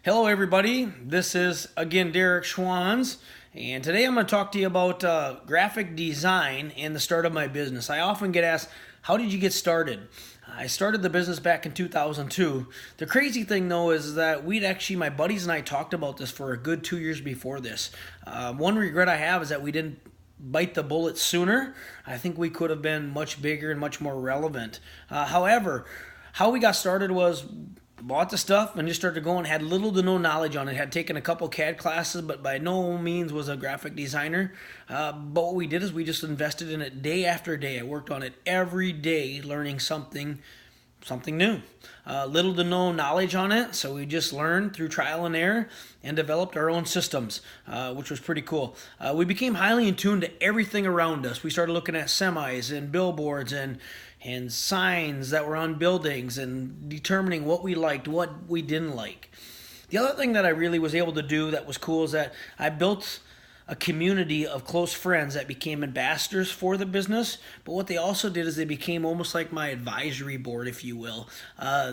Hello everybody, this is again Derek Schwanz, and today I'm going to talk to you about graphic design and the start of my business. I often get asked, how did you get started? I started the business back in 2002. The crazy thing though is that my buddies and I talked about this for a good 2 years before this. One regret I have is that we didn't bite the bullet sooner. I think we could have been much bigger and much more relevant. However, how we got started was bought the stuff and just started going. Had little to no knowledge on it. Had taken a couple CAD classes, but by no means was a graphic designer. But what we did is we just invested in it day after day. I worked on it every day, learning something new. Little to no knowledge on it, so we just learned through trial and error and developed our own systems, which was pretty cool. We became highly in tune to everything around us. We started looking at semis and billboards and signs that were on buildings and determining what we liked, what we didn't like. The other thing that I really was able to do that was cool is that I built a community of close friends that became ambassadors for the business. But what they also did is they became almost like my advisory board, if you will.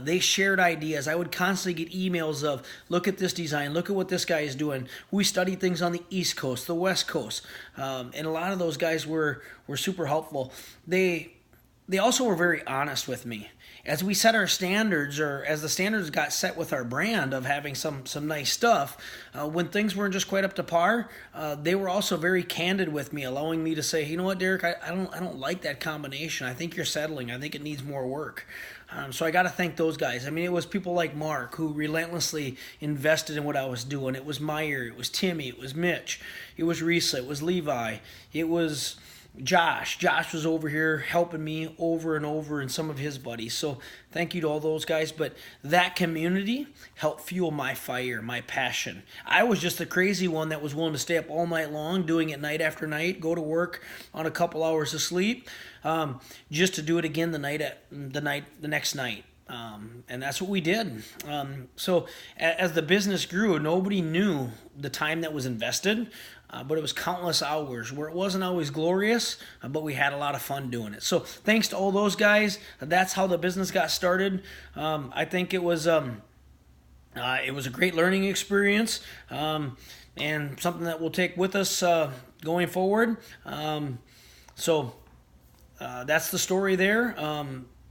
They shared ideas. I would constantly get emails of, look at this design, look at what this guy is doing. We studied things on the East Coast, the West Coast. And a lot of those guys were super helpful. They also were very honest with me. As we set our standards, or as the standards got set with our brand of having some nice stuff, when things weren't just quite up to par, they were also very candid with me, allowing me to say, you know what, Derek, I don't like that combination. I think you're settling. I think it needs more work. So I got to thank those guys. I mean, it was people like Mark who relentlessly invested in what I was doing. It was Meyer, it was Timmy, it was Mitch, it was Risa, it was Levi, it was Josh. Josh was over here helping me over and over, and some of his buddies. So thank you to all those guys. But that community helped fuel my fire, my passion. I was just the crazy one that was willing to stay up all night long, doing it night after night, go to work on a couple hours of sleep, just to do it again the next night. And that's what we did. So as the business grew, nobody knew the time that was invested, but it was countless hours where it wasn't always glorious, but we had a lot of fun doing it. So thanks to all those guys. That's how the business got started. I think it was a great learning experience, and something that we'll take with us going forward. So that's the story there.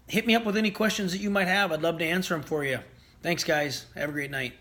Hit me up with any questions that you might have. I'd love to answer them for you. Thanks, guys. Have a great night.